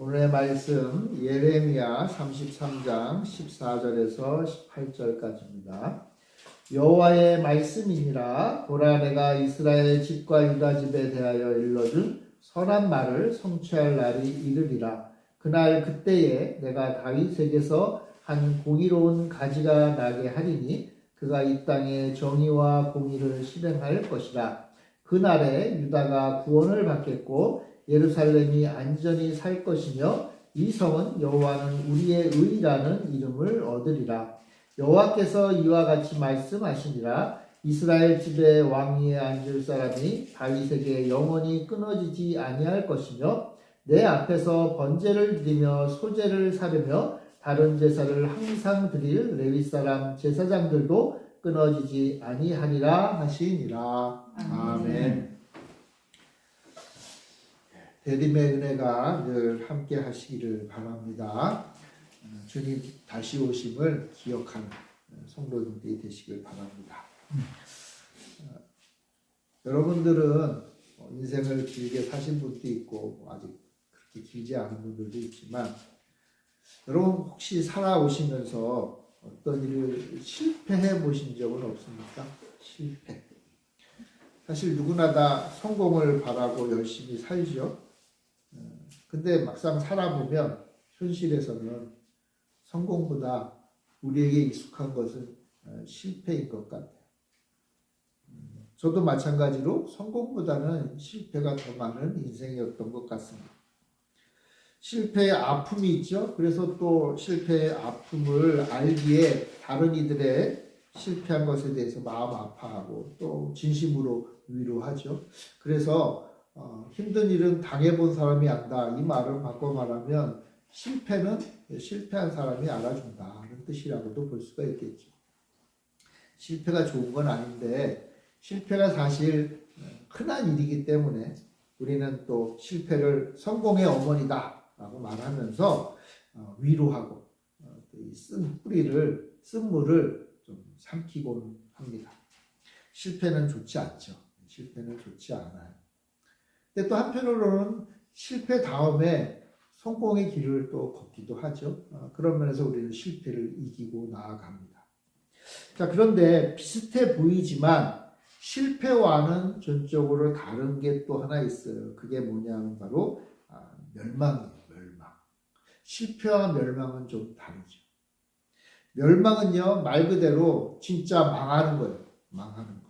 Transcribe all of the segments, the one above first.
오늘의 말씀 예레미야 33장 14절에서 18절까지입니다. 여호와의 말씀이니라. 보라, 내가 이스라엘 집과 유다 집에 대하여 일러준 선한 말을 성취할 날이 이르리라. 그날 그때에 내가 다윗에게서 한 공의로운 가지가 나게 하리니 그가 이 땅에 정의와 공의를 실행할 것이라. 그날에 유다가 구원을 받겠고 예루살렘이 안전히 살 것이며 이 성은 여호와는 우리의 의라는 이름을 얻으리라. 여호와께서 이와 같이 말씀하시니라. 이스라엘 집에 왕위에 앉을 사람이 다윗에게 영원히 끊어지지 아니할 것이며 내 앞에서 번제를 드리며 소제를 사르며 다른 제사를 항상 드릴 레위 사람 제사장들도 끊어지지 아니하리라 하시니라. 아멘. 대림의 은혜가 늘 함께 하시기를 바랍니다. 주님 다시 오심을 기억하는 성도들이 되시길 바랍니다. 여러분들은 인생을 길게 사신 분도 있고 아직 그렇게 길지 않은 분들도 있지만 여러분 혹시 살아오시면서 어떤 일을 실패해 보신 적은 없습니까? 실패. 사실 누구나 다 성공을 바라고 열심히 살죠. 근데 막상 살아보면 현실에서는 성공보다 우리에게 익숙한 것은 실패인 것 같아요. 저도 마찬가지로 성공보다는 실패가 더 많은 인생이었던 것 같습니다. 실패의 아픔이 있죠. 그래서 또 실패의 아픔을 알기에 다른 이들의 실패한 것에 대해서 마음 아파하고 또 진심으로 위로하죠. 그래서 힘든 일은 당해본 사람이 안다. 이 말을 바꿔 말하면 실패는 실패한 사람이 알아준다는 뜻이라고도 볼 수가 있겠죠. 실패가 좋은 건 아닌데 실패가 사실 흔한 일이기 때문에 우리는 또 실패를 성공의 어머니다 라고 말하면서 위로하고 쓴 물을 좀 삼키곤 합니다. 실패는 좋지 않죠. 실패는 좋지 않아요. 근데 또 한편으로는 실패 다음에 성공의 길을 또 걷기도 하죠. 그런 면에서 우리는 실패를 이기고 나아갑니다. 자, 그런데 비슷해 보이지만 실패와는 전적으로 다른 게 또 하나 있어요. 그게 뭐냐면 바로 멸망이에요. 멸망. 실패와 멸망은 좀 다르죠. 멸망은요, 말 그대로 진짜 망하는 거예요. 망하는 거.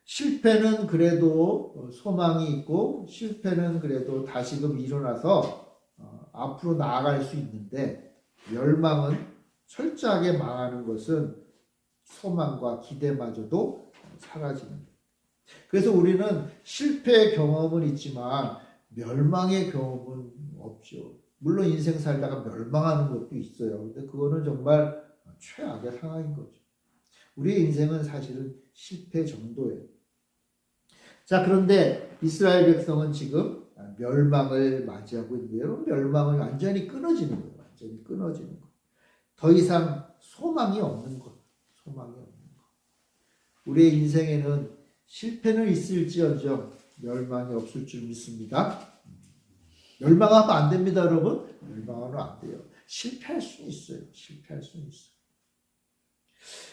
실패는 그래도 소망이 있고 실패는 그래도 다시금 일어나서 앞으로 나아갈 수 있는데 멸망은 철저하게 망하는 것은 소망과 기대마저도 사라지는 거예요. 그래서 우리는 실패의 경험은 있지만 멸망의 경험은 없죠. 물론 인생 살다가 멸망하는 것도 있어요. 근데 그거는 정말 최악의 상황인 거죠. 우리의 인생은 사실은 실패 정도예요. 자, 그런데 이스라엘 백성은 지금 멸망을 맞이하고 있는데요. 멸망을 완전히 끊어지는 거예요. 완전히 끊어지는 거. 더 이상 소망이 없는 것. 소망이 없는 것. 우리의 인생에는 실패는 있을지언정 멸망이 없을 줄 믿습니다. 멸망하면 안 됩니다, 여러분. 멸망하면 안 돼요. 실패할 수는 있어요. 실패할 수는 있어요.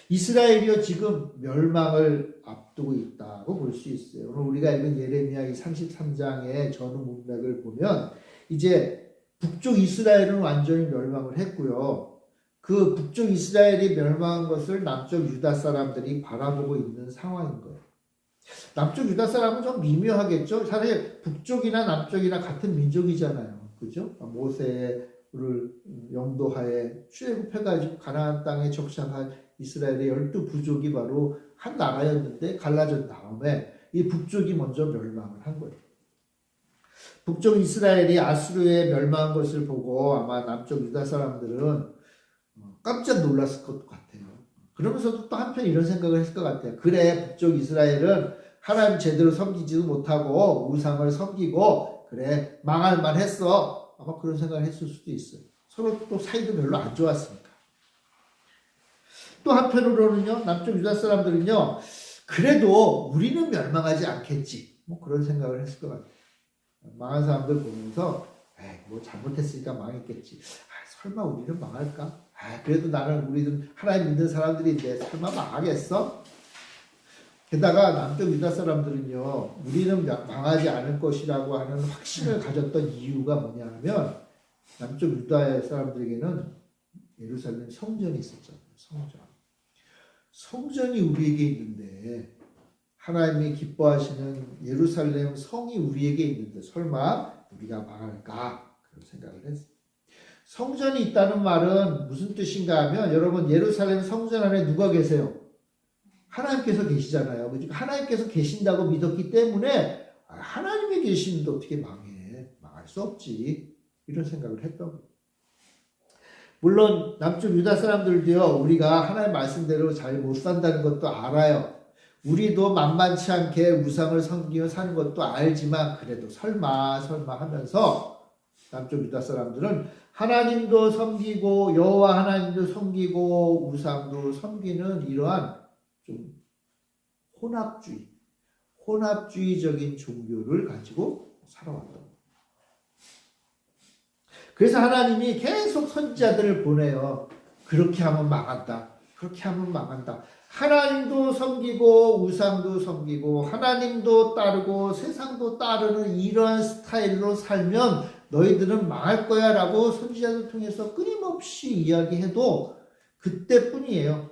이스라엘이요 지금 멸망을 앞두고 있다고 볼 수 있어요. 오늘 우리가 읽은 예레미야 33장의 전후 문맥을 보면 이제 북쪽 이스라엘은 완전히 멸망을 했고요. 그 북쪽 이스라엘이 멸망한 것을 남쪽 유다 사람들이 바라보고 있는 상황인 거예요. 남쪽 유다 사람은 좀 미묘하겠죠. 사실 북쪽이나 남쪽이나 같은 민족이잖아요. 그죠? 모세를 영도하에 출애굽해가지고 가나안 땅에 정착한 이스라엘의 12부족이 바로 한 나라였는데 갈라진 다음에 이 북쪽이 먼저 멸망을 한 거예요. 북쪽 이스라엘이 아수르에 멸망한 것을 보고 아마 남쪽 유다 사람들은 깜짝 놀랐을 것 같아요. 그러면서도 또 한편 이런 생각을 했을 것 같아요. 그래, 북쪽 이스라엘은 하나님 제대로 섬기지도 못하고 우상을 섬기고 그래, 망할 만했어. 아마 그런 생각을 했을 수도 있어요. 서로 또 사이도 별로 안 좋았으니까. 또 한편으로는요, 남쪽 유다 사람들은요, 그래도 우리는 멸망하지 않겠지. 뭐 그런 생각을 했을 것 같아요. 망한 사람들 보면서 에이, 뭐 잘못했으니까 망했겠지. 설마 우리는 망할까? 그래도 나는 우리는 하나님 믿는 사람들인데 설마 망하겠어? 게다가 남쪽 유다 사람들은요, 우리는 망하지 않을 것이라고 하는 확신을 가졌던 이유가 뭐냐 하면, 남쪽 유다 사람들에게는 예루살렘 성전이 있었잖아요. 성전이 우리에게 있는데, 하나님이 기뻐하시는 예루살렘 성이 우리에게 있는데 설마 우리가 망할까? 그런 생각을 했어요. 성전이 있다는 말은 무슨 뜻인가 하면, 여러분 예루살렘 성전 안에 누가 계세요? 하나님께서 계시잖아요. 그러니까 하나님께서 계신다고 믿었기 때문에 하나님이 계시는데 어떻게 망해? 망할 수 없지. 이런 생각을 했던 거예요. 물론 남쪽 유다 사람들도요, 우리가 하나님 말씀대로 잘 못 산다는 것도 알아요. 우리도 만만치 않게 우상을 섬기며 사는 것도 알지만 그래도 설마 하면서 남쪽 유다 사람들은 하나님도 섬기고 여호와 하나님도 섬기고 우상도 섬기는 이러한 좀 혼합주의적인 종교를 가지고 살아왔던 거예요. 그래서 하나님이 계속 선지자들을 보내요. 그렇게 하면 망한다. 하나님도 섬기고 우상도 섬기고 하나님도 따르고 세상도 따르는 이러한 스타일로 살면 너희들은 망할 거야 라고 선지자들 통해서 끊임없이 이야기해도 그때뿐이에요.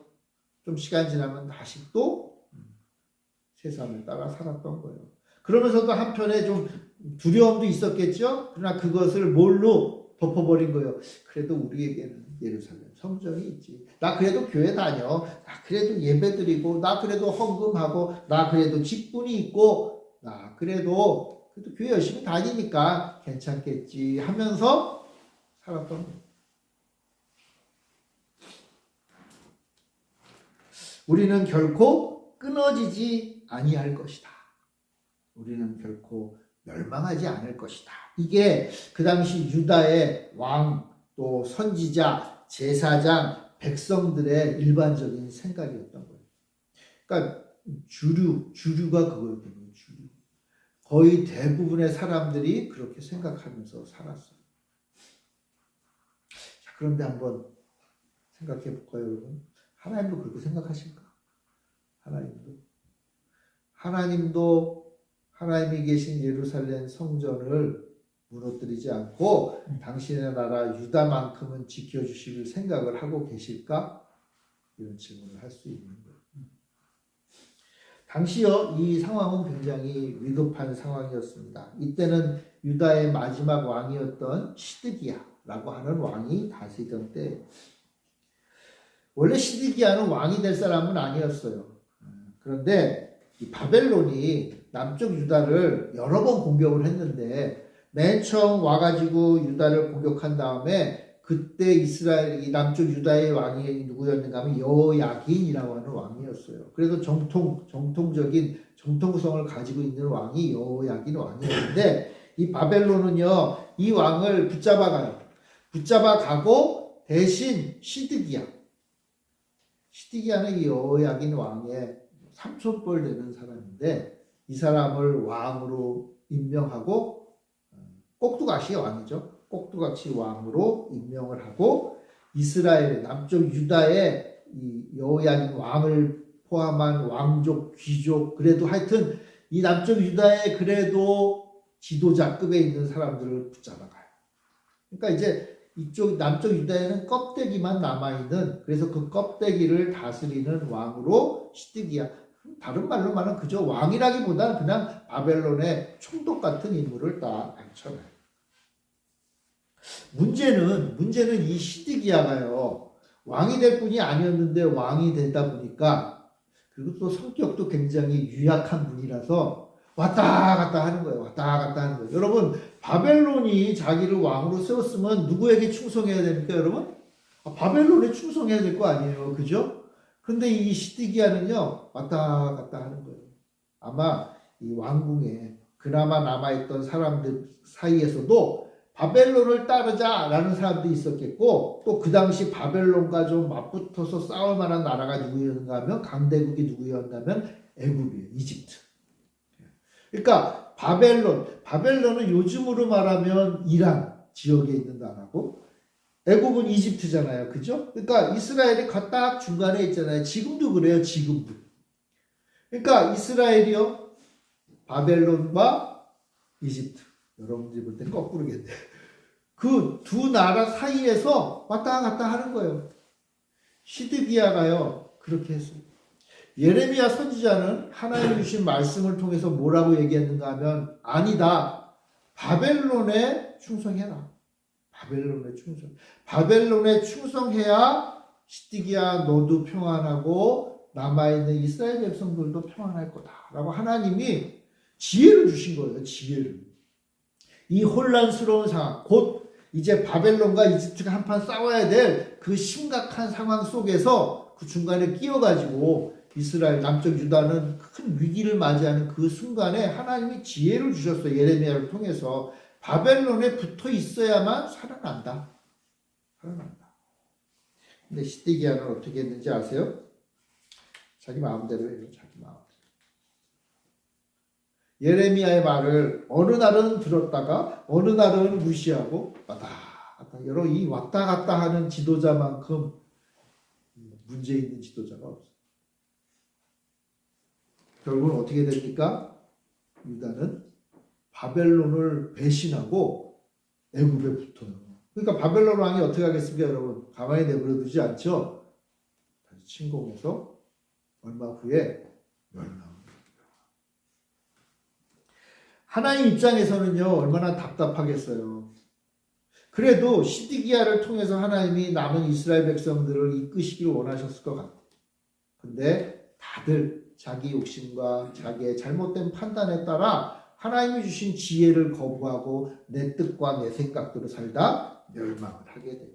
좀 시간 지나면 다시 또 세상을 따라 살았던 거예요. 그러면서도 한편에 좀 두려움도 있었겠죠. 그러나 그것을 뭘로 덮어버린 거예요. 그래도 우리에게는 예루살렘 성전이 있지. 나 그래도 교회 다녀. 나 그래도 예배드리고 나 그래도 헌금하고 나 그래도 직분이 있고 나 그래도 교회 열심히 다니니까 괜찮겠지 하면서 살았던 거예요. 우리는 결코 끊어지지 아니할 것이다. 우리는 결코 멸망하지 않을 것이다. 이게 그 당시 유다의 왕, 또 선지자, 제사장, 백성들의 일반적인 생각이었던 거예요. 그러니까 주류가 그거였거든요. 주류. 거의 대부분의 사람들이 그렇게 생각하면서 살았어요. 자, 그런데 한번 생각해 볼까요, 여러분? 하나님도 그렇게 생각하실까? 하나님도 하나님이 계신 예루살렘 성전을 무너뜨리지 않고 당신의 나라 유다만큼은 지켜주실 생각을 하고 계실까? 이런 질문을 할 수 있는 거예요. 당시요, 이 상황은 굉장히 위급한 상황이었습니다. 이때는 유다의 마지막 왕이었던 시드기야라고 하는 왕이 다스리던 때, 원래 시드기야는 왕이 될 사람은 아니었어요. 그런데 이 바벨론이 남쪽 유다를 여러 번 공격을 했는데 맨 처음 와가지고 유다를 공격한 다음에 그때 이스라엘 이 남쪽 유다의 왕이 누구였는가 하면 여호야긴이라고 하는 왕이었어요. 그래서 정통적인 정통성을 가지고 있는 왕이 여호야긴 왕이었는데 이 바벨론은요 이 왕을 붙잡아가고 대신 시드기야는 이 여호야긴 왕의 삼촌뻘 되는 사람인데 이 사람을 왕으로 임명하고 꼭두각시 왕이죠. 꼭두각시 왕으로 임명을 하고 이스라엘 남쪽 유다의 이 여호야긴 왕을 포함한 왕족, 귀족 그래도 하여튼 이 남쪽 유다에 그래도 지도자급에 있는 사람들을 붙잡아가요. 그러니까 이제 이쪽 남쪽 유다에는 껍데기만 남아있는 그래서 그 껍데기를 다스리는 왕으로 시드기야. 다른 말로 말하면 그저 왕이라기보다는 그냥 바벨론의 총독 같은 인물을 딱 앉혀놔요. 문제는 이 시드기야가요 왕이 될 뿐이 아니었는데 왕이 되다 보니까 그리고 또 성격도 굉장히 유약한 분이라서 왔다 갔다 하는 거예요. 여러분 바벨론이 자기를 왕으로 세웠으면 누구에게 충성해야 됩니까, 여러분? 바벨론에 충성해야 될 거 아니에요, 그죠? 근데 이 시드기야는요 왔다 갔다 하는 거예요. 아마 이 왕궁에 그나마 남아있던 사람들 사이에서도 바벨론을 따르자라는 사람도 있었겠고 또 그 당시 바벨론과 좀 맞붙어서 싸울 만한 나라가 누구였는가 하면 강대국이 누구였냐면 애굽이에요. 이집트. 그러니까 바벨론은 요즘으로 말하면 이란, 지역에 있는 나라고 애굽은 이집트잖아요. 그죠? 그러니까 이스라엘이 딱 중간에 있잖아요. 지금도 그래요. 지금도. 그러니까 이스라엘이요. 바벨론과 이집트. 여러분들이 볼 때 거꾸로겠네. 그 두 나라 사이에서 왔다 갔다 하는 거예요. 시드기야가요. 그렇게 했어요. 예레미야 선지자는 하나님 주신 말씀을 통해서 뭐라고 얘기했는가 하면 아니다. 바벨론에 충성해라. 바벨론에 충성. 바벨론에 충성해야 시드기야 너도 평안하고 남아있는 이스라엘 백성들도 평안할 거다. 라고 하나님이 지혜를 주신 거예요. 지혜를. 이 혼란스러운 상황, 곧 이제 바벨론과 이집트가 한판 싸워야 될 그 심각한 상황 속에서 그 중간에 끼어가지고 이스라엘 남쪽 유다는 큰 위기를 맞이하는 그 순간에 하나님이 지혜를 주셨어요. 예레미야를 통해서. 바벨론에 붙어 있어야만 살아난다. 살아난다. 근데 시드기야는 어떻게 했는지 아세요? 자기 마음대로 해요. 자기 마음대로. 예레미야의 말을 어느 날은 들었다가 어느 날은 무시하고 왔다 갔다. 여러 이 왔다 갔다 하는 지도자만큼 문제 있는 지도자가 없어요. 결국은 어떻게 됩니까? 유다는 바벨론을 배신하고 애굽에 붙어요. 그러니까 바벨론 왕이 어떻게 하겠습니까, 여러분? 가만히 내버려두지 않죠. 다시 침공해서 얼마 후에 멸망합니다. 하나님 입장에서는요, 얼마나 답답하겠어요. 그래도 시드기야를 통해서 하나님이 남은 이스라엘 백성들을 이끄시기를 원하셨을 것 같아요. 근데 다들 자기 욕심과 자기의 잘못된 판단에 따라 하나님이 주신 지혜를 거부하고 내 뜻과 내 생각대로 살다 멸망을 하게 돼요.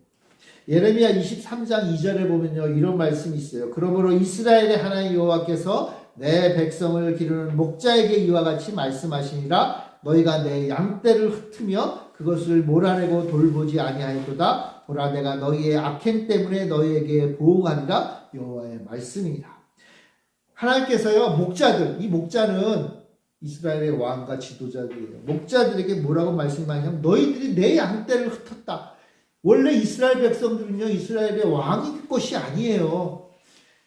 예레미야 23장 2절에 보면요, 이런 말씀이 있어요. 그러므로 이스라엘의 하나님 여호와께서 내 백성을 기르는 목자에게 이와 같이 말씀하시니라. 너희가 내 양떼를 흩으며 그것을 몰아내고 돌보지 아니하였도다. 보라, 내가 너희의 악행 때문에 너희에게 보응하리라. 여호와의 말씀이니라. 하나님께서요, 목자들, 이 목자는 이스라엘의 왕과 지도자들이에요. 목자들에게 뭐라고 말씀하냐면 너희들이 내 양떼를 흩었다. 원래 이스라엘 백성들은요, 이스라엘의 왕이 것이 아니에요.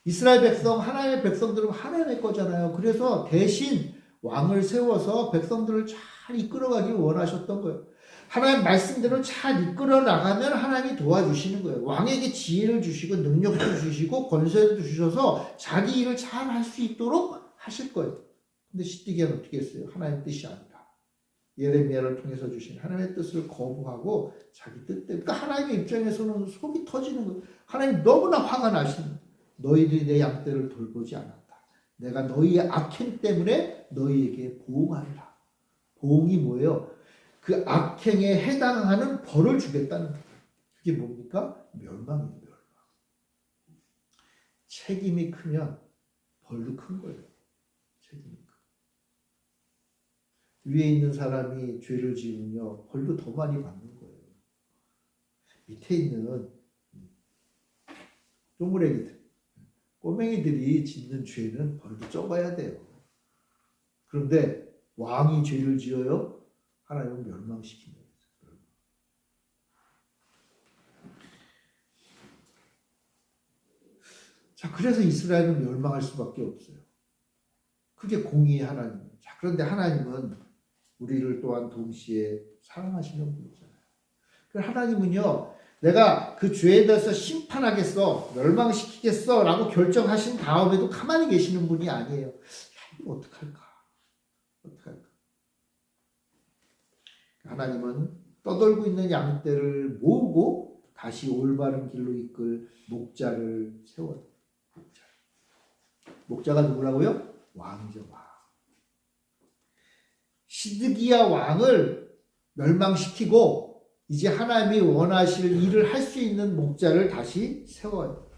이스라엘 백성, 하나님의 백성들은 하나님의 거잖아요. 그래서 대신 왕을 세워서 백성들을 잘 이끌어가길 원하셨던 거예요. 하나님 말씀대로 잘 이끌어 나가면 하나님이 도와주시는 거예요. 왕에게 지혜를 주시고 능력도 주시고 권세도 주셔서 자기 일을 잘 할 수 있도록 하실 거예요. 근데 시드기야는 어떻게 했어요? 하나님의 뜻이 아니라 예레미야를 통해서 주신 하나님의 뜻을 거부하고 자기 뜻대로. 그러니까 하나님의 입장에서는 속이 터지는 거예요. 하나님 너무나 화가 나시는 거예요. 너희들이 내 양떼를 돌보지 않았다. 내가 너희의 악행 때문에 너희에게 보응하리라. 보응이 뭐예요? 그 악행에 해당하는 벌을 주겠다는 거예요. 그게 뭡니까? 멸망이에요. 멸망. 책임이 크면 벌도 큰 거예요. 책임이 크면. 위에 있는 사람이 죄를 지으면요, 벌도 더 많이 받는 거예요. 밑에 있는 쪼무레기들, 꼬맹이들이 짓는 죄는 벌도 적어야 돼요. 그런데 왕이 죄를 지어요? 하나님은 멸망시킵니다. 자, 그래서 이스라엘은 멸망할 수밖에 없어요. 그게 공의의 하나님이에요. 자, 그런데 하나님은 우리를 또한 동시에 사랑하시는 분이잖아요. 그래서 하나님은요, 내가 그 죄에 대해서 심판하겠어, 멸망시키겠어 라고 결정하신 다음에도 가만히 계시는 분이 아니에요. 야, 이거 어떡할까? 어떡할까? 하나님은 떠돌고 있는 양떼를 모으고 다시 올바른 길로 이끌 목자를 세워요. 목자가 누구라고요? 왕이죠, 왕. 시드기야 왕을 멸망시키고 이제 하나님이 원하실 일을 할 수 있는 목자를 다시 세워요.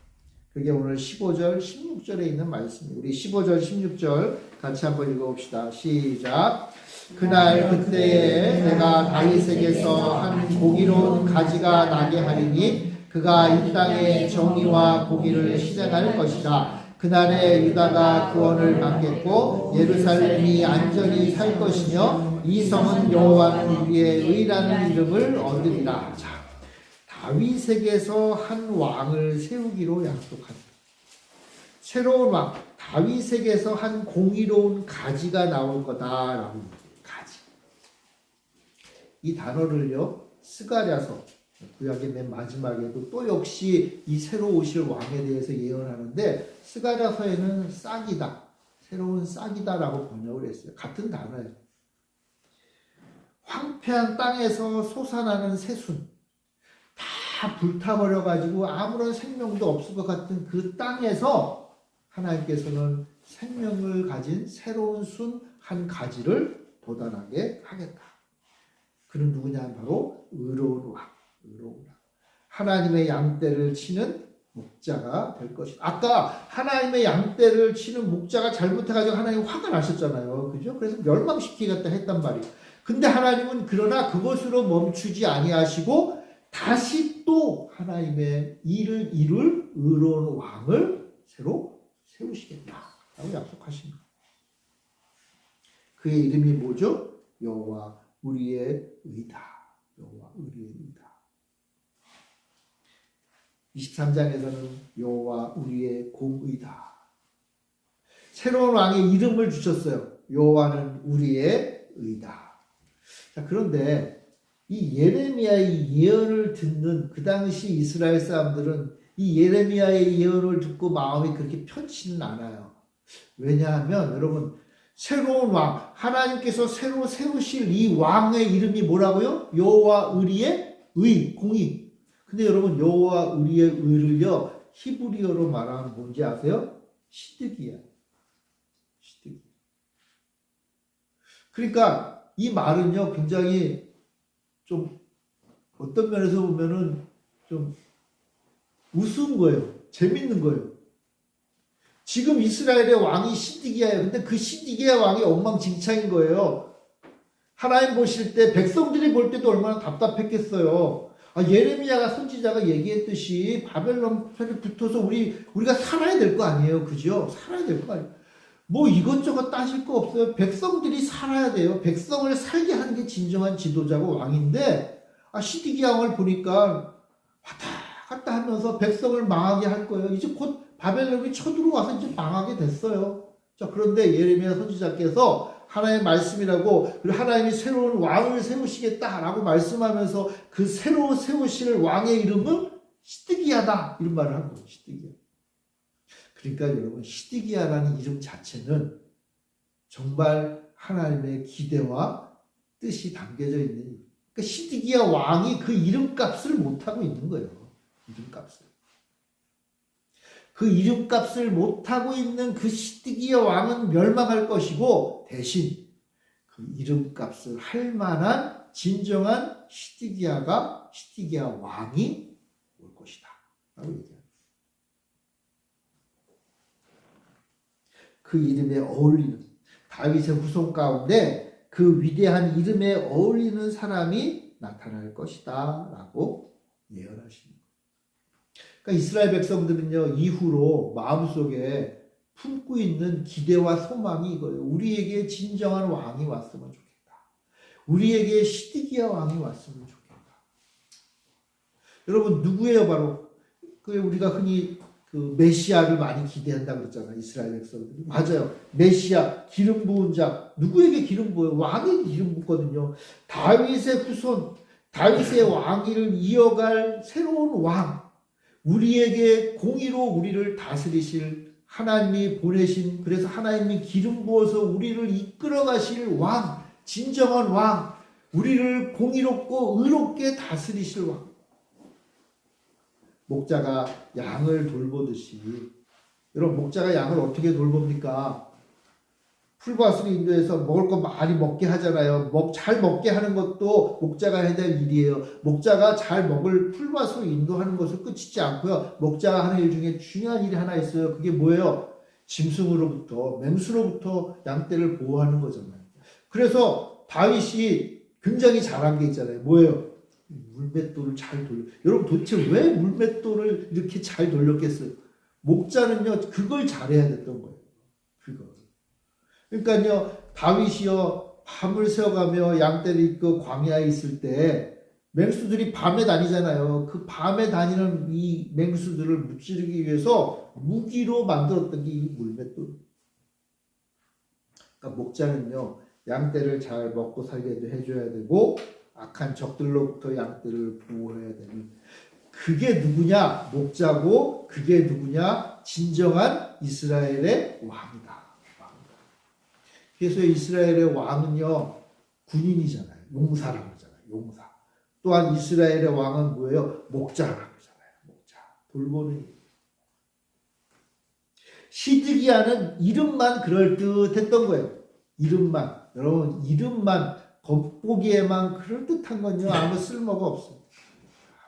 그게 오늘 15절, 16절에 있는 말씀이에요. 우리 15절, 16절 같이 한번 읽어봅시다. 시작. 그날 그때에 내가 다윗에게서 한 고기로운 가지가 나게 하리니 그가 이 땅에 정의와 공의를 실행할 것이다. 그날에 유다가 구원을 받겠고 예루살렘이 안전히 살 것이며 이 성은 여호와는 우리의 의라는 이름을 얻으리라. 자, 다윗에게서 한 왕을 세우기로 약속한다. 새로운 왕, 다윗에게서 한 공의로운 가지가 나올 거다라고 얘기해요. 가지. 이 단어를요, 스가랴서 구약의 맨 마지막에도 또 역시 이 새로 오실 왕에 대해서 예언하는데 스가랴서에는 싹이다, 새로운 싹이다라고 번역을 했어요. 같은 단어예요. 황폐한 땅에서 솟아나는 새순, 다 불타버려가지고 아무런 생명도 없을 것 같은 그 땅에서 하나님께서는 생명을 가진 새로운 순 한 가지를 돋아나게 하겠다. 그는 누구냐? 바로 의로운 왕. 하나님의 양떼를 치는 목자가 될 것이다. 아까 하나님의 양떼를 치는 목자가 잘못해가지고 하나님 화가 나셨잖아요. 그죠? 그래서 멸망시키겠다 했단 말이에요. 근데 하나님은 그러나 그것으로 멈추지 아니하시고 다시 또 하나님의 일을 이룰 의로운 왕을 새로 세우시겠다라고 약속하십니다. 그의 이름이 뭐죠? 여호와 우리의 의다. 여호와 우리의 의다. 23장에서는 여호와 우리의 공의다. 새로운 왕의 이름을 주셨어요. 여호와는 우리의 의다. 자, 그런데 이 예레미야의 예언을 듣는 그 당시 이스라엘 사람들은 이 예레미야의 예언을 듣고 마음이 그렇게 편치는 않아요. 왜냐하면 여러분, 새로운 왕, 하나님께서 새로 세우실 이 왕의 이름이 뭐라고요? 여호와 우리의 의, 공의. 근데 여러분, 여호와 우리의 의를요, 히브리어로 말하면 뭔지 아세요? 시드기야. 시드기. 그러니까 이 말은요, 굉장히 좀 어떤 면에서 보면은 좀 우스운 거예요. 재밌는 거예요. 지금 이스라엘의 왕이 시드기야예요. 근데 그 시드기야 왕이 엉망진창인 거예요. 하나님 보실 때, 백성들이 볼 때도 얼마나 답답했겠어요. 예레미야가 선지자가 얘기했듯이 바벨론 편에 붙어서 우리가 살아야 될 거 아니에요. 그죠? 살아야 될 거 아니에요. 뭐 이것저것 따질 거 없어요. 백성들이 살아야 돼요. 백성을 살게 하는 게 진정한 지도자고 왕인데, 시드기야 왕을 보니까 왔다 갔다 하면서 백성을 망하게 할 거예요. 이제 곧 바벨론이 쳐들어와서 이제 망하게 됐어요. 자, 그런데 예레미야 선지자께서 하나님의 말씀이라고, 그리고 하나님이 새로운 왕을 세우시겠다라고 말씀하면서 그 새로 세우실 왕의 이름은 시드기야다, 이런 말을 한 거예요. 시드기야. 그러니까 여러분, 시드기야라는 이름 자체는 정말 하나님의 기대와 뜻이 담겨져 있는, 그러니까 시드기야 왕이 그 이름값을 못하고 있는 거예요. 이름값을. 그 이름값을 못하고 있는 그 시드기야 왕은 멸망할 것이고, 대신 그 이름값을 할 만한 진정한 시드기야 왕이 올 것이다 라고 얘기합니다. 그 이름에 어울리는, 다윗의 후손 가운데 그 위대한 이름에 어울리는 사람이 나타날 것이다 라고 예언하십니다. 그러니까 이스라엘 백성들은요, 이후로 마음속에 품고 있는 기대와 소망이 이거예요. 우리에게 진정한 왕이 왔으면 좋겠다. 우리에게 시드기야 왕이 왔으면 좋겠다. 여러분, 누구예요? 바로 우리가 흔히 그 메시아를 많이 기대한다고 그랬잖아요. 이스라엘 백성들이. 맞아요. 메시아, 기름 부은 자. 누구에게 기름 부어요? 왕에게 기름 붓거든요. 다윗의 후손, 다윗의 왕위를 이어갈 새로운 왕. 우리에게 공의로 우리를 다스리실 하나님이 보내신, 그래서 하나님이 기름 부어서 우리를 이끌어 가실 왕, 진정한 왕, 우리를 공의롭고 의롭게 다스리실 왕. 목자가 양을 돌보듯이, 여러분, 목자가 양을 어떻게 돌봅니까? 풀밭으로 인도해서 먹을 거 많이 먹게 하잖아요. 잘 먹게 하는 것도 목자가 해야 될 일이에요. 목자가 잘 먹을 풀밭으로 인도하는 것을 끝이지 않고요. 목자가 하는 일 중에 중요한 일이 하나 있어요. 그게 뭐예요? 짐승으로부터, 맹수로부터 양떼를 보호하는 거잖아요. 그래서 다윗이 굉장히 잘한 게 있잖아요. 뭐예요? 물맷돌을 잘 돌려. 여러분, 도대체 왜 물맷돌을 이렇게 잘 돌렸겠어요? 목자는요, 그걸 잘해야 됐던 거예요. 그거. 그러니까요, 다윗이요, 밤을 새워가며 양떼를 이끌고 광야에 있을 때 맹수들이 밤에 다니잖아요. 그 밤에 다니는 이 맹수들을 무찌르기 위해서 무기로 만들었던 게 이 물맷돌. 그러니까 목자는요, 양떼를 잘 먹고 살게도 해줘야 되고 악한 적들로부터 양떼를 보호해야 되는, 그게 누구냐? 목자고, 그게 누구냐? 진정한 이스라엘의 왕이다. 그래서 이스라엘의 왕은요, 군인이잖아요. 용사라고 하잖아요. 용사. 또한 이스라엘의 왕은 뭐예요? 목자라고 하잖아요. 목자. 돌보는. 시드기야는 이름만 그럴듯했던 거예요. 이름만. 여러분, 이름만, 겉보기에만 그럴듯한 건요, 아무 쓸모가 없어요.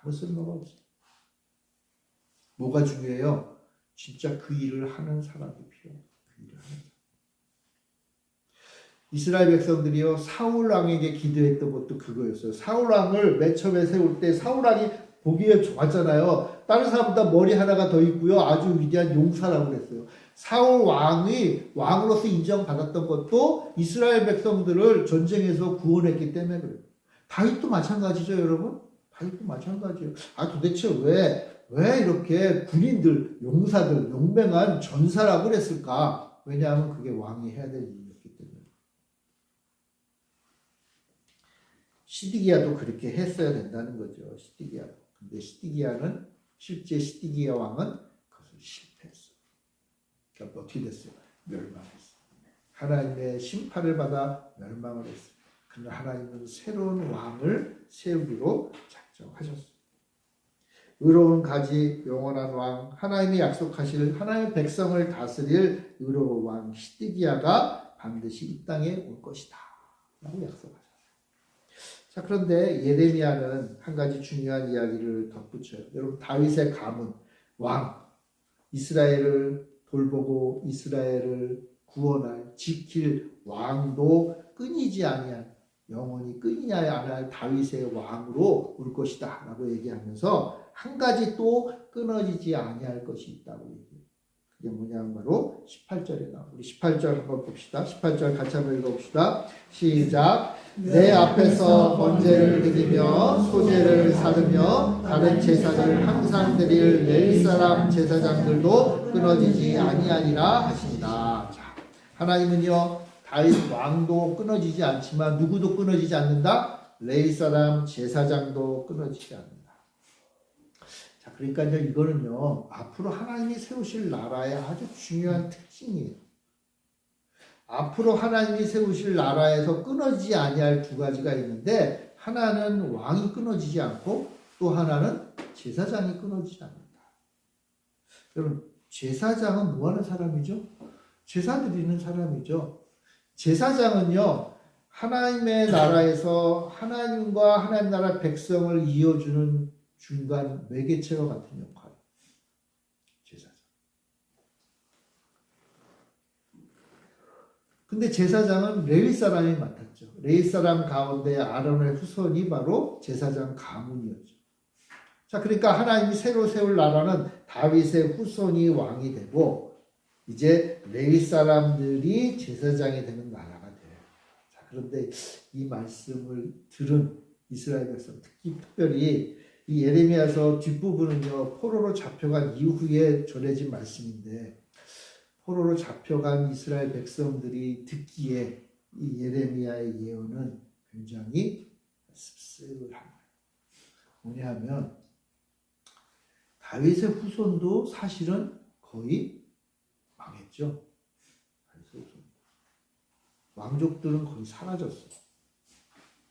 아무 쓸모가 없어요. 뭐가 중요해요? 진짜 그 일을 하는 사람이 필요해요. 그 일을 하는 사람. 이스라엘 백성들이요, 사울 왕에게 기도했던 것도 그거였어요. 사울 왕을 맨 처음에 세울 때 사울 왕이 보기에 좋았잖아요. 다른 사람보다 머리 하나가 더 있고요, 아주 위대한 용사라고 그랬어요. 사울 왕이 왕으로서 인정받았던 것도 이스라엘 백성들을 전쟁에서 구원했기 때문에 그래요. 다윗도 마찬가지죠, 여러분. 다윗도 마찬가지예요. 도대체 왜 이렇게 군인들, 용사들, 용맹한 전사라고 그랬을까? 왜냐하면 그게 왕이 해야 될 일이었기 때문에. 시드기야도 그렇게 했어야 된다는 거죠. 시드기야. 근데 시드기야는, 실제 시드기야 왕은 그것을 실패했어요. 그러니까 어떻게 됐어요? 멸망했어요. 하나님의 심판을 받아 멸망을 했어요. 그러나 하나님은 새로운 왕을 세우기로 작정하셨어요. 의로운 가지, 영원한 왕, 하나님이 약속하실 하나님의 백성을 다스릴 의로운 왕 시드기야가 반드시 이 땅에 올 것이다 라고 약속하셨어요. 자, 그런데 예레미야는 한 가지 중요한 이야기를 덧붙여요. 여러분, 다윗의 가문, 왕, 이스라엘을 돌보고 이스라엘을 구원할, 지킬 왕도 끊이지 아니한, 영원히 끊이지 아니할 다윗의 왕으로 올 것이다 라고 얘기하면서 한 가지 또 끊어지지 아니할 것이 있다고 얘기해요. 그게 뭐냐면 바로 18절에 나와요. 우리 18절 한번 봅시다. 18절 같이 한번 읽어봅시다. 시작. 내 앞에서 번제를 드리며 소제를 사르며 다른 제사를 항상 드릴 레위 사람 제사장들도 끊어지지 아니하리라 하신다. 자, 하나님은요, 다윗 왕도 끊어지지 않지만 누구도 끊어지지 않는다? 레위 사람 제사장도 끊어지지 않는다. 자, 그러니까요, 이거는요, 앞으로 하나님이 세우실 나라의 아주 중요한 특징이에요. 앞으로 하나님이 세우실 나라에서 끊어지지 아니할 두 가지가 있는데, 하나는 왕이 끊어지지 않고 또 하나는 제사장이 끊어지지 않는다. 여러분, 제사장은 뭐 하는 사람이죠? 제사 드리는 사람이죠. 제사장은요, 하나님의 나라에서 하나님과 하나님 나라 백성을 이어주는 중간 매개체와 같은 역할. 제사장. 근데 제사장은 레위 사람이 맡았죠. 레위 사람 가운데 아론의 후손이 바로 제사장 가문이었죠. 자, 그러니까 하나님이 새로 세울 나라는 다윗의 후손이 왕이 되고 이제 레위 사람들이 제사장이 되는 나라가 돼요. 자, 그런데 이 말씀을 들은 이스라엘 백성, 특별히 이 예레미야서 뒷부분은요, 포로로 잡혀간 이후에 전해진 말씀인데, 포로로 잡혀간 이스라엘 백성들이 듣기에 이 예레미야의 예언은 굉장히 씁쓸한 거예요. 뭐냐 하면 다윗의 후손도 사실은 거의 망했죠. 왕족들은 거의 사라졌어요.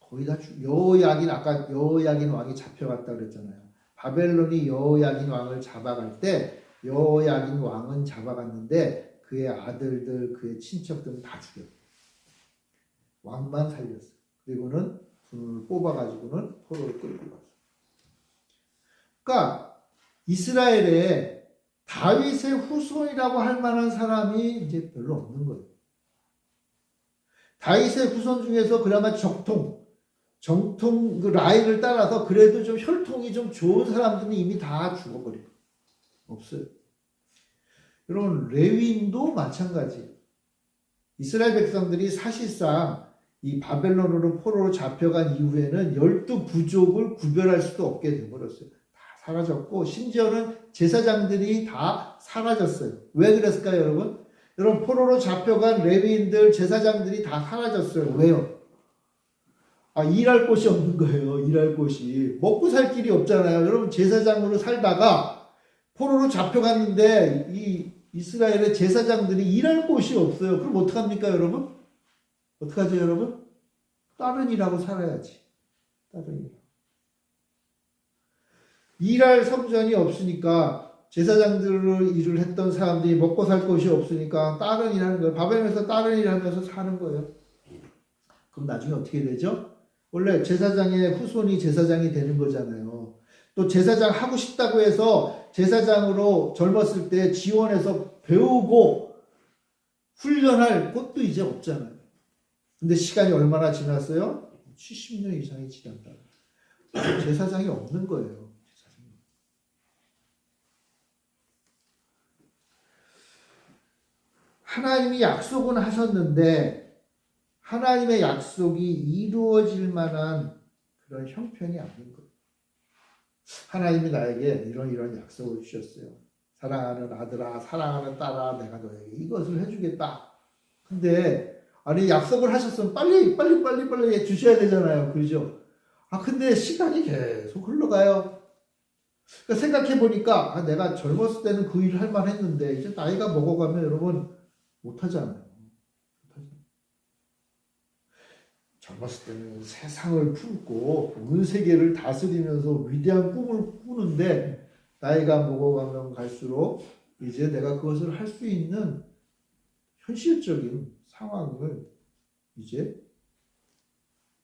거의 다 여호야긴, 아까 여호야긴 왕이 잡혀갔다 그랬잖아요. 바벨론이 여호야긴 왕을 잡아갈 때 여호야긴 왕은 잡아갔는데 그의 아들들, 그의 친척들은 다 죽였어요. 왕만 살렸어요. 그리고는 분을 뽑아가지고는 포로를 끌고 갔어요. 그러니까 이스라엘에 다윗의 후손이라고 할 만한 사람이 이제 별로 없는 거예요. 다윗의 후손 중에서 그나마 정통 그 라인을 따라서 그래도 좀 혈통이 좀 좋은 사람들은 이미 다 죽어버려요. 없어요. 여러분 레위인도 마찬가지. 이스라엘 백성들이 사실상 이 바벨론으로 포로로 잡혀간 이후에는 12부족을 구별할 수도 없게 되어버렸어요. 다 사라졌고 심지어는 제사장들이 다 사라졌어요. 왜 그랬을까요, 여러분? 여러분 포로로 잡혀간 레위인들, 제사장들이 다 사라졌어요. 왜요? 일할 곳이 없는 거예요. 일할 곳이. 먹고 살 길이 없잖아요. 여러분 제사장으로 살다가 포로로 잡혀갔는데 이 이스라엘의 제사장들이 일할 곳이 없어요. 그럼 어떡합니까, 여러분? 어떡하죠, 여러분? 다른 일하고 살아야지. 다른 일. 일할 성전이 없으니까 제사장들로 일을 했던 사람들이 먹고 살 곳이 없으니까 다른 일 하는 거예요. 바벨론에서 다른 일 하면서 사는 거예요. 그럼 나중에 어떻게 되죠? 원래 제사장의 후손이 제사장이 되는 거잖아요. 또 제사장 하고 싶다고 해서 제사장으로 젊었을 때 지원해서 배우고 훈련할 곳도 이제 없잖아요. 근데 시간이 얼마나 지났어요? 70년 이상이 지났다. 제사장이 없는 거예요. 하나님이 약속은 하셨는데 하나님의 약속이 이루어질 만한 그런 형편이 아닌 거예요. 하나님이 나에게 이런 약속을 주셨어요. 사랑하는 아들아, 사랑하는 딸아, 내가 너에게 이것을 해주겠다. 근데 약속을 하셨으면 빨리 주셔야 되잖아요. 그죠? 근데 시간이 계속 흘러가요. 그러니까 생각해 보니까 내가 젊었을 때는 그 일을 할 만했는데 이제 나이가 먹어가면 여러분 못하잖아요. 젊었을 때는 세상을 품고 온 세계를 다스리면서 위대한 꿈을 꾸는데 나이가 먹어가면 갈수록 이제 내가 그것을 할 수 있는 현실적인 상황을 이제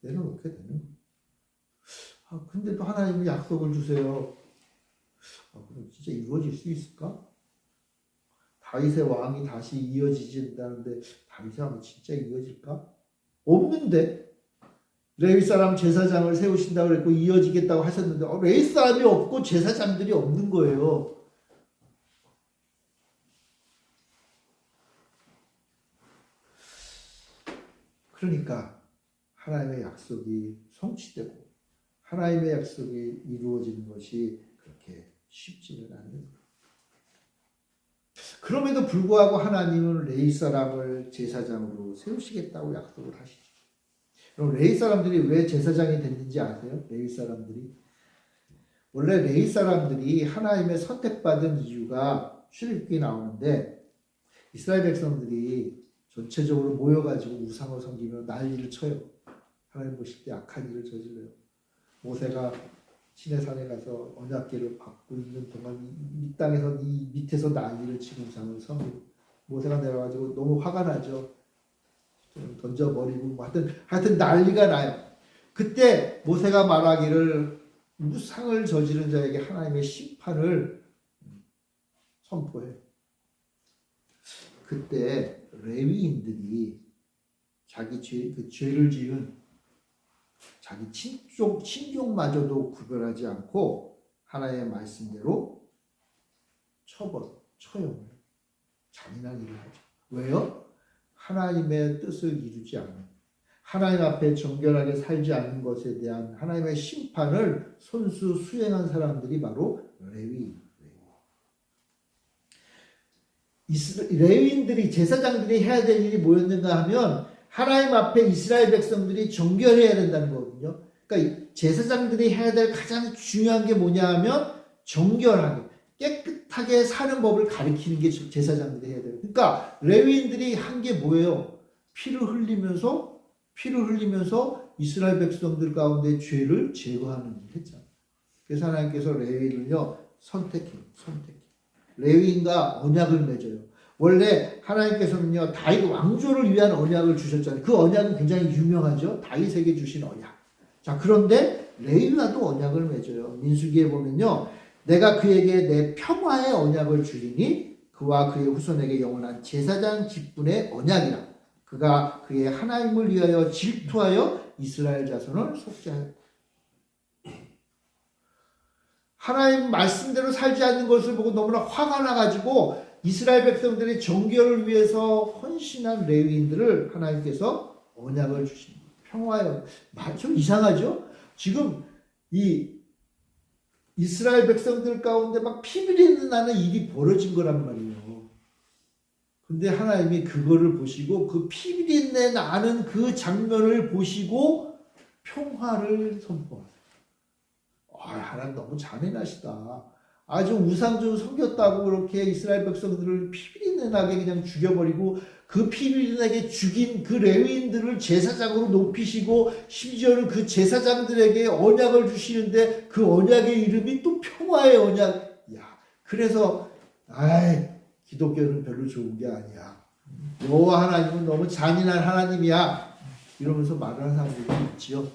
내려놓게 되는 거예요. 근데 또 하나님이 약속을 주세요. 그럼 진짜 이루어질 수 있을까? 다윗의 왕이 다시 이어지진다는데 다윗의 왕이 진짜 이어질까? 없는데 레위 사람 제사장을 세우신다고 그랬고 이어지겠다고 하셨는데 레위 사람이 없고 제사장들이 없는 거예요. 그러니까 하나님의 약속이 성취되고 하나님의 약속이 이루어지는 것이 그렇게 쉽지는 않는 거예요. 그럼에도 불구하고 하나님은 레위 사람을 제사장으로 세우시겠다고 약속을 하시죠. 그럼 레위 사람들이 왜 제사장이 됐는지 아세요? 레위 사람들이 원래 레위 사람들이 하나님의 선택받은 이유가 출애굽기에 나오는데 이스라엘 백성들이 전체적으로 모여가지고 우상을 섬기며 난리를 쳐요. 하나님 보실 때 악한 일을 저질러요. 모세가 시내산에 가서 언약궤를 받고 있는 동안 이 땅에서 이 밑에서 난리를 치고 우상을 섬기고 모세가 내려가지고 너무 화가 나죠. 던져버리고 하여튼 난리가 나요. 그때 모세가 말하기를 우상을 저지른 자에게 하나님의 심판을 선포해요. 그때 레위인들이 자기 죄를 지은 자기 친족마저도 구별하지 않고 하나님의 말씀대로 처형을 잔인한 일을 하죠. 왜요? 하나님의 뜻을 이루지 않는 하나님 앞에 정결하게 살지 않는 것에 대한 하나님의 심판을 손수 수행한 사람들이 바로 레위인들이에요. 레위인들이 제사장들이 해야 될 일이 뭐였는가 하면 하나님 앞에 이스라엘 백성들이 정결해야 된다는 거거든요. 그러니까 제사장들이 해야 될 가장 중요한 게 뭐냐 하면 정결하게 깨끗하게 사는 법을 가르치는 게 제사장들이 해야 돼요. 그러니까 레위인들이 한 게 뭐예요? 피를 흘리면서 이스라엘 백성들 가운데 죄를 제거하는 일을 했잖아요. 그래서 하나님께서 레위인을요 선택해요. 레위인과 언약을 맺어요. 원래 하나님께서는요 다윗 왕조를 위한 언약을 주셨잖아요. 그 언약은 굉장히 유명하죠. 다윗에게 주신 언약. 자, 그런데 레위와도 언약을 맺어요. 민수기에 보면요, 내가 그에게 내 평화의 언약을 주리니 그와 그의 후손에게 영원한 제사장 직분의 언약이라. 그가 그의 하나님을 위하여 질투하여 이스라엘 자손을 속죄하였다. 하나님 말씀대로 살지 않는 것을 보고 너무나 화가 나가지고 이스라엘 백성들의 정결을 위해서 헌신한 레위인들을 하나님께서 언약을 주신 거예요. 평화의 좀 이상하죠? 지금 이 이스라엘 백성들 가운데 막 피비린내 나는 일이 벌어진 거란 말이에요. 근데 하나님이 그거를 보시고 그 피비린내 나는 그 장면을 보시고 평화를 선포하세요. 하나님 너무 잔인하시다. 아주 우상좀 섬겼다고 그렇게 이스라엘 백성들을 피비린내 나게 그냥 죽여버리고 그 피비린내게 죽인 그 레위인들을 제사장으로 높이시고 심지어는 그 제사장들에게 언약을 주시는데 그 언약의 이름이 또 평화의 언약. 그래서 기독교는 별로 좋은 게 아니야. 여호와 하나님은 너무 잔인한 하나님이야. 이러면서 말하는 사람들이 있지요.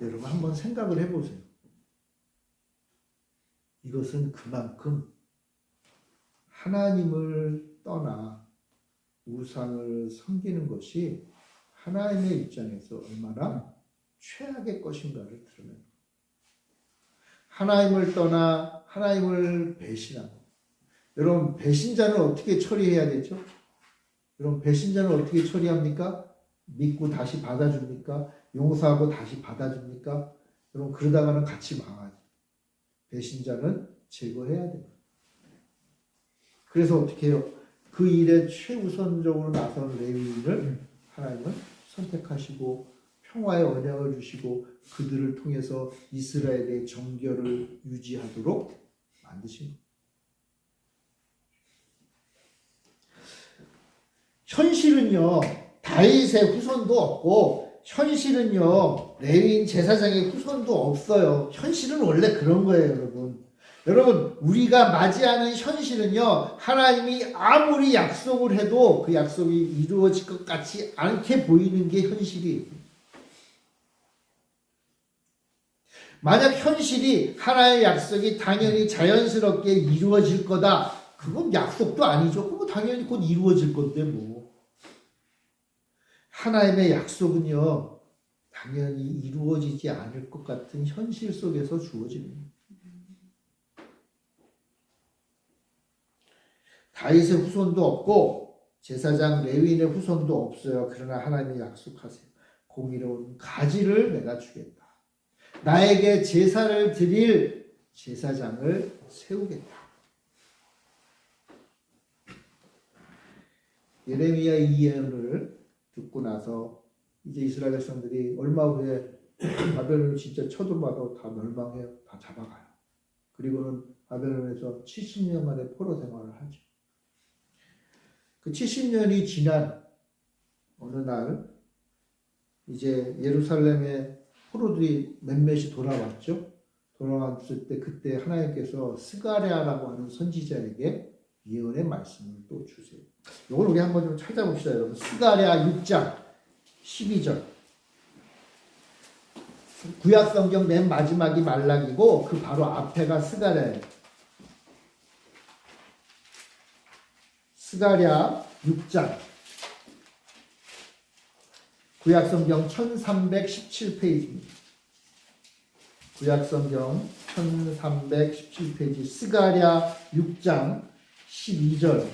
여러분 한번 생각을 해보세요. 이것은 그만큼 하나님을 떠나 우상을 섬기는 것이 하나님의 입장에서 얼마나 최악의 것인가를 드러내는 거예요. 하나님을 떠나 하나님을 배신하고, 여러분 배신자는 어떻게 처리해야 되죠? 여러분 배신자는 어떻게 처리합니까? 믿고 다시 받아줍니까? 용서하고 다시 받아줍니까? 여러분 그러다가는 같이 망하죠. 배신자는 제거해야 됩니다. 그래서 어떻게 해요? 그 일에 최우선적으로 나선 레위인을 하나님은 선택하시고 평화의 언약을 주시고 그들을 통해서 이스라엘의 정결을 유지하도록 만드신 겁니다. 현실은요, 다윗의 후손도 없고 현실은요, 레위인 제사장의 후손도 없어요. 현실은 원래 그런 거예요, 여러분. 여러분, 우리가 맞이하는 현실은요, 하나님이 아무리 약속을 해도 그 약속이 이루어질 것 같지 않게 보이는 게 현실이에요. 만약 현실이 하나의 약속이 당연히 자연스럽게 이루어질 거다. 그건 약속도 아니죠. 그거 당연히 곧 이루어질 건데 뭐. 하나님의 약속은요, 당연히 이루어지지 않을 것 같은 현실 속에서 주어집니다. 다윗의 후손도 없고 제사장 레위인의 후손도 없어요. 그러나 하나님이 약속하세요. 공의로운 가지를 내가 주겠다. 나에게 제사를 드릴 제사장을 세우겠다. 예레미야 이 예언을 듣고 나서 이제 이스라엘 백성들이 얼마 후에 바벨론을 진짜 쳐들어와도 다 멸망해요. 다 잡아가요. 그리고는 바벨론에서 70년 만에 포로 생활을 하죠. 그 70년이 지난 어느 날 이제 예루살렘에 포로들이 몇몇이 돌아왔죠. 돌아왔을 때 그때 하나님께서 스가랴라고 하는 선지자에게 예언의 말씀을 또 주세요. 이걸 우리 한번 좀 찾아봅시다, 여러분. 스가랴 6장 12절. 구약 성경 맨 마지막이 말라기고 그 바로 앞에가 스가랴예요. 스가랴 6장. 구약 성경 1317페이지입니다. 구약 성경 1317페이지 스가랴 6장 12절.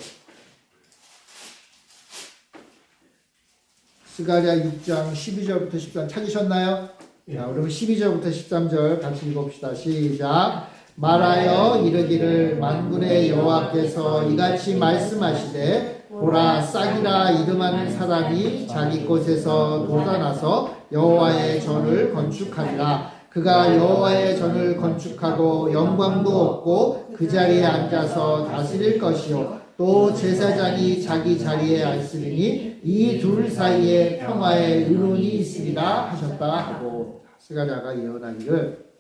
스가랴 6장 12절부터 13절 찾으셨나요? 자, 그러면 12절부터 13절 같이 읽어봅시다. 시작. 말하여 이르기를 만군의 여호와께서 이같이 말씀하시되 보라, 싹이라 이름하는 사람이 자기 곳에서 돋아나서 여호와의 전을 건축하리라. 그가 여호와의 전을 건축하고 영광도 얻고 그 자리에 앉아서 다스릴 것이요 또 제사장이 자기 자리에 앉으리니 이 둘 사이에 평화의 의론이 있으리라 하셨다 하고, 스가랴가 예언하기를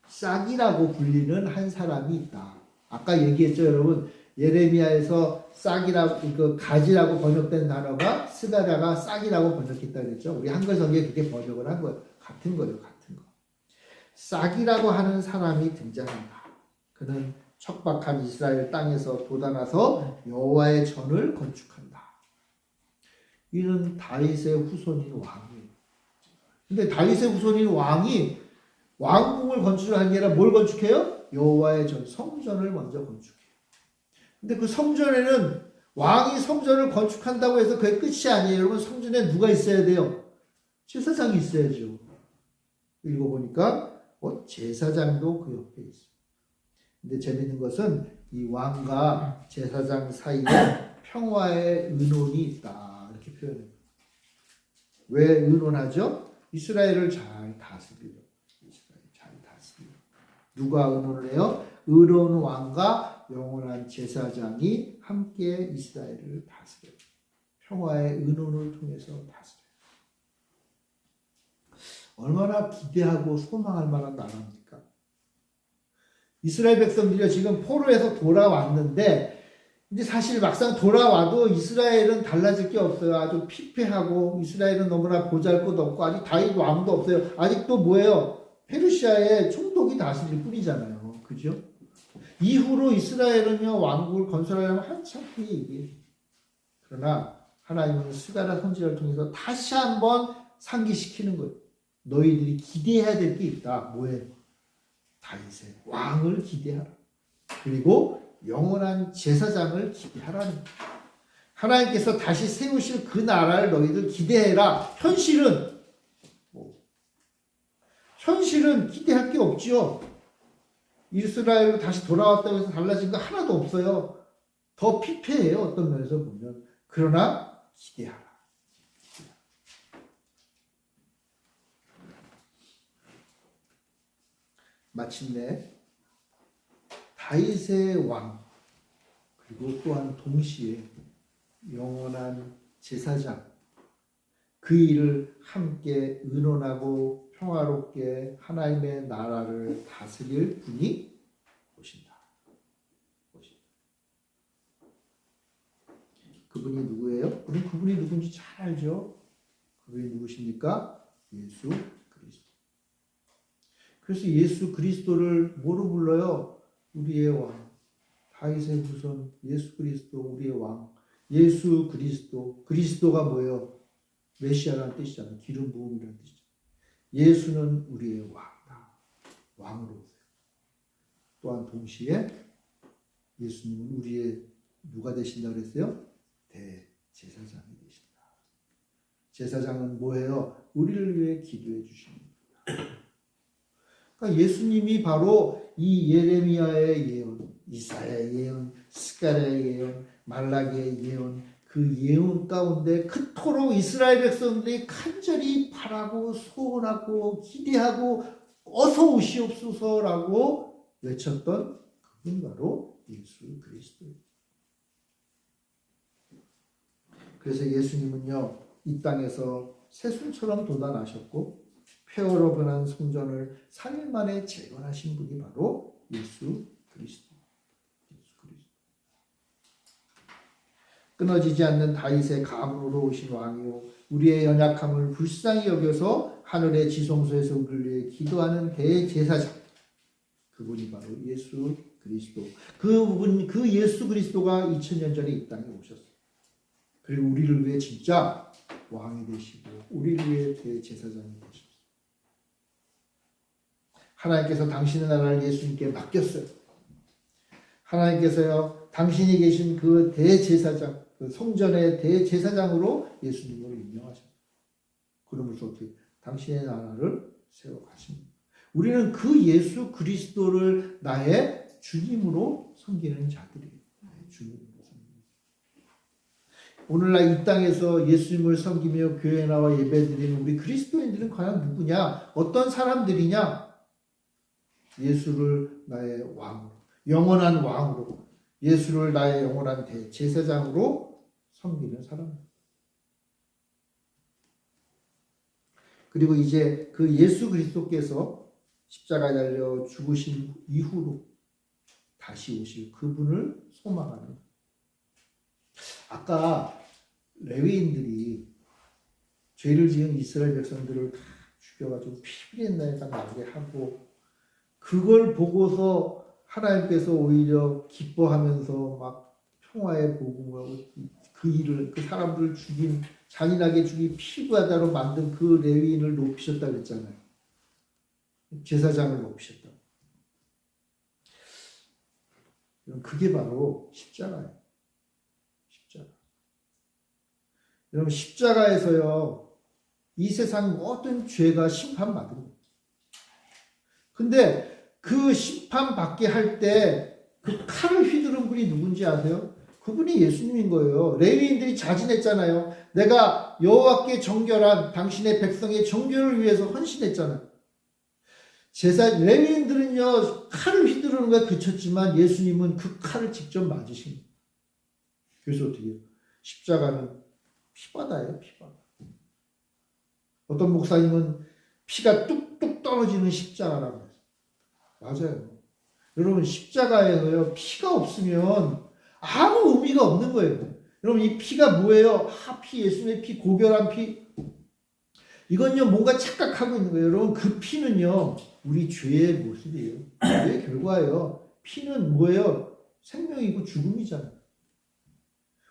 싹이라고 불리는 한 사람이 있다. 아까 얘기했죠, 여러분. 예레미야에서 싹이라고, 그 가지라고 번역된 단어가 스가랴가 싹이라고 번역했다 그랬죠. 우리 한글 성경에 그렇게 번역을 한 거예요. 같은 거죠, 같은 거. 싹이라고 하는 사람이 등장한다. 그는 척박한 이스라엘 땅에서 돋아나서 여호와의 전을 건축한다. 이는 다윗의 후손인 왕이에요. 근데 다윗의 후손인 왕이 왕궁을 건축하는 게 아니라 뭘 건축해요? 여호와의 전 성전을 먼저 건축해요. 근데 그 성전에는 왕이 성전을 건축한다고 해서 그게 끝이 아니에요. 여러분 성전에 누가 있어야 돼요? 제사장이 있어야죠. 읽어보니까 제사장도 그 옆에 있어요. 근데 재밌는 것은 이 왕과 제사장 사이에 평화의 의논이 있다 이렇게 표현해요. 왜 의논하죠? 이스라엘을 잘 다스리려. 누가 의논을 해요? 의로운 왕과 영원한 제사장이 함께 이스라엘을 다스려요. 평화의 의논을 통해서 다스려요. 얼마나 기대하고 소망할 만한 나라입니까? 이스라엘 백성들이 지금 포로에서 돌아왔는데 이제 사실 막상 돌아와도 이스라엘은 달라질 게 없어요. 아주 피폐하고 이스라엘은 너무나 보잘것없고 아직 다윗 왕도 없어요. 아직도 뭐예요? 페르시아의 총독이 다스릴 뿐이잖아요. 그죠? 이후로 이스라엘은요 왕국을 건설하려면 한참 후에 얘기해요. 그러나 하나님은 스가랴 선지자를 통해서 다시 한번 상기시키는 거예요. 너희들이 기대해야 될 게 있다. 뭐예요? 다윗의 왕을 기대하라. 그리고 영원한 제사장을 기대하라는 거예요. 하나님께서 다시 세우실 그 나라를 너희들 기대해라. 현실은 기대할 게 없죠. 이스라엘로 다시 돌아왔다고 해서 달라진 거 하나도 없어요. 더 피폐해요. 어떤 면에서 보면. 그러나 기대하라. 마침내 다윗의 왕 그리고 또한 동시에 영원한 제사장 그 일을 함께 의논하고 평화롭게 하나님의 나라를 다스릴 분이 오신다. 그분이 누구예요? 우리 그분이 누군지 잘 알죠? 그분이 누구십니까? 예수 그리스도. 그래서 예수 그리스도를 뭐로 불러요? 우리의 왕. 다윗의 후손 예수 그리스도 우리의 왕. 예수 그리스도. 그리스도가 뭐예요? 메시아라는 뜻이잖아요. 기름 부음이라는 뜻이죠. 예수는 우리의 왕이다. 왕으로 오세요. 또한 동시에 예수님은 우리의 누가 되신다고 그랬어요? 대제사장이 되신다. 제사장은 뭐예요? 우리를 위해 기도해 주시는 겁니다. 그러니까 예수님이 바로 이 예레미야의 예언, 이사야의 예언, 스가랴의 예언, 말라기의 예언 그 예언 가운데 그토록 이스라엘 백성들이 간절히 바라고 소원하고 기대하고 어서 오시옵소서라고 외쳤던 그분 바로 예수 그리스도입니다. 그래서 예수님은요 이 땅에서 새순처럼 돋아나셨고 폐허로 변한 성전을 3일 만에 재건하신 분이 바로 예수 그리스도. 끊어지지 않는 다윗의 가문으로 오신 왕이요 우리의 연약함을 불쌍히 여겨서 하늘의 지성소에서 우리를 위해 기도하는 대제사장 그분이 바로 예수 그리스도. 그 예수 그리스도가 2000년 전에 이 땅에 오셨어요. 그리고 우리를 위해 진짜 왕이 되시고 우리를 위해 대제사장이 되셨어요. 하나님께서 당신의 나라를 예수님께 맡겼어요. 하나님께서요 당신이 계신 그 대제사장 그 성전의 대제사장으로 예수님을 임명하셨어요. 그러면서 어떻게 당신의 나라를 세워가십니다. 우리는 그 예수 그리스도를 나의 주님으로 섬기는 자들이에요. 주님으로 섬기는. 오늘날 이 땅에서 예수님을 섬기며 교회에 나와 예배드리는 우리 그리스도인들은 과연 누구냐? 어떤 사람들이냐? 예수를 나의 왕으로, 영원한 왕으로, 예수를 나의 영원한 제사장으로 섬기는 사람. 그리고 이제 그 예수 그리스도께서 십자가에 달려 죽으신 이후로 다시 오실 그분을 소망하는. 아까 레위인들이 죄를 지은 이스라엘 백성들을 다 죽여가지고 피비린내가 나게 하고 그걸 보고서 하나님께서 오히려 기뻐하면서 막 평화의 복음을 그 일을 그 사람들을 죽인 잔인하게 죽인 피부하다로 만든 그 레위인을 높이셨다 그랬잖아요. 제사장을 높이셨다. 그게 바로 십자가예요. 십자가. 여러분 십자가에서요 이 세상 모든 죄가 심판받은 거예요. 근데 그 심판받게 할 때 그 칼을 휘두른 분이 누군지 아세요? 그분이 예수님인 거예요. 레위인들이 자진했잖아요. 내가 여호와께 정결한 당신의 백성의 정결을 위해서 헌신했잖아요. 레위인들은요 칼을 휘두르는 거에 그쳤지만 예수님은 그 칼을 직접 맞으신 거예요. 그래서 어떻게 해요? 십자가는 피바다예요. 피바다. 어떤 목사님은 피가 뚝뚝 떨어지는 십자가라고 해요. 맞아요. 여러분 십자가에서요 피가 없으면 아무 의미가 없는 거예요. 여러분 이 피가 뭐예요? 피, 예수님의 피, 고결한 피. 이건요 뭔가 착각하고 있는 거예요. 여러분 그 피는요 우리 죄의 모습이에요. 죄의 결과예요. 피는 뭐예요? 생명이고 죽음이잖아요.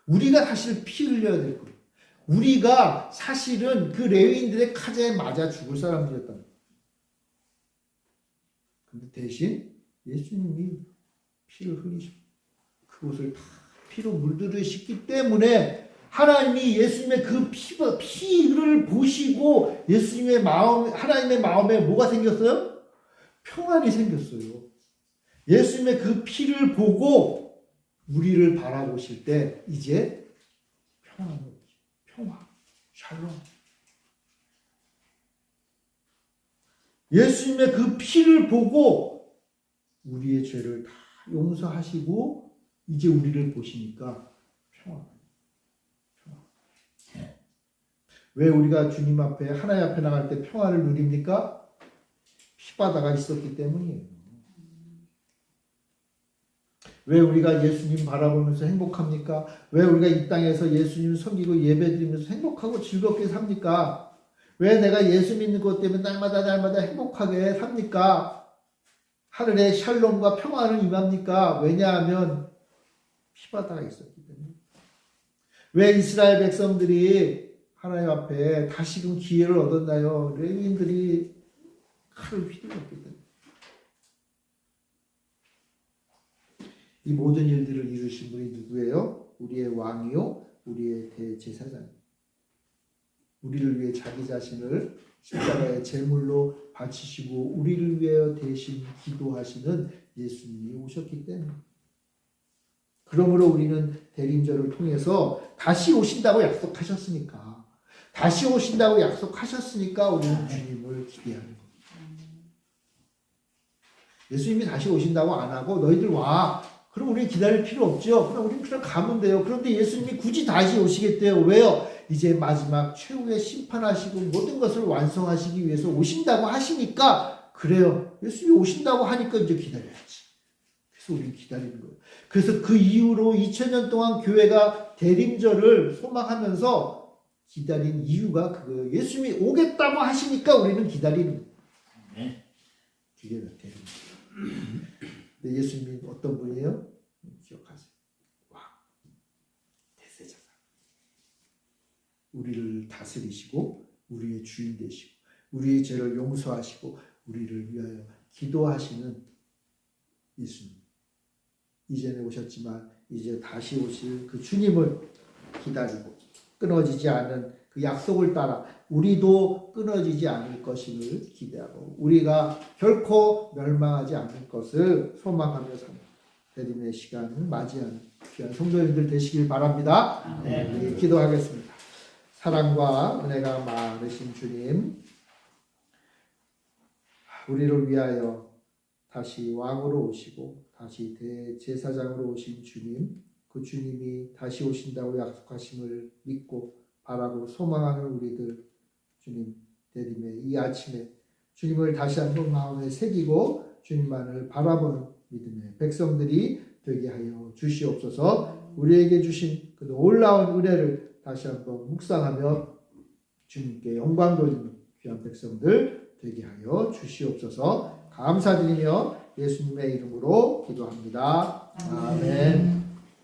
우리가 사실 피 흘려야 될 거예요. 우리가 사실은 그 레위인들의 칼에 맞아 죽을 사람들이었단 말이에요. 근데 대신 예수님이 피를 흘리시고 그것을 다 피로 물들이셨기 때문에 하나님이 예수님의 그 피를 보시고 예수님의 마음, 하나님의 마음에 뭐가 생겼어요? 평안이 생겼어요. 예수님의 그 피를 보고 우리를 바라보실 때 이제 평화, 샬롬. 예수님의 그 피를 보고 우리의 죄를 다 용서하시고 이제 우리를 보시니까 평화. 왜 우리가 주님 앞에 하나님 앞에 나갈 때 평화를 누립니까? 피바다가 있었기 때문이에요. 왜 우리가 예수님 바라보면서 행복합니까? 왜 우리가 이 땅에서 예수님 섬기고 예배드리면서 행복하고 즐겁게 삽니까? 왜 내가 예수 믿는 것 때문에 날마다 행복하게 삽니까? 하늘의 샬롬과 평화를 임합니까? 왜냐하면 피바다가 있었기 때문에. 왜 이스라엘 백성들이 하나님 앞에 다시금 기회를 얻었나요? 레위인들이 칼을 휘둘렀기 때문에. 이 모든 일들을 이루신 분이 누구예요? 우리의 왕이요, 우리의 대제사장. 우리를 위해 자기 자신을 십자가의 제물로 바치시고 우리를 위하여 대신 기도하시는 예수님이 오셨기 때문에. 그러므로 우리는 대림절을 통해서 다시 오신다고 약속하셨으니까 우리는 주님을 기대하는 겁니다. 예수님이 다시 오신다고 안 하고 너희들 와. 그럼 우리 기다릴 필요 없죠. 그럼 우리는 그냥 가면 돼요. 그런데 예수님이 굳이 다시 오시겠대요. 왜요? 이제 마지막 최후의 심판하시고 모든 것을 완성하시기 위해서 오신다고 하시니까 그래요. 예수님이 오신다고 하니까 이제 기다려야지. 그래서 우리는 기다리는 거예요. 그래서 그 이후로 2000년 동안 교회가 대림절을 소망하면서 기다린 이유가 그거예요. 예수님이 오겠다고 하시니까 우리는 기다리는 거예요. 그게 대림절. 근데 예수님이 어떤 분이에요? 기억하세요. 왕, 대제사장. 우리를 다스리시고 우리의 주인 되시고 우리의 죄를 용서하시고 우리를 위하여 기도하시는 예수님. 이전에 오셨지만 이제 다시 오실 그 주님을 기다리고 끊어지지 않은 그 약속을 따라 우리도 끊어지지 않을 것임을 기대하고 우리가 결코 멸망하지 않을 것을 소망하며 사는 대림의 시간을 맞이하는 귀한 성도님들 되시길 바랍니다. 네, 기도하겠습니다. 사랑과 은혜가 많으신 주님, 우리를 위하여 다시 왕으로 오시고 다시 대제사장으로 오신 주님, 그 주님이 다시 오신다고 약속하심을 믿고 바라고 소망하는 우리들, 주님 대림의 이 아침에 주님을 다시 한번 마음에 새기고 주님만을 바라보는 믿음의 백성들이 되게 하여 주시옵소서. 우리에게 주신 그 놀라운 은혜를 다시 한번 묵상하며 주님께 영광 돌리는 귀한 백성들 되게 하여 주시옵소서. 감사드리며 예수님의 이름으로 기도합니다. 아멘.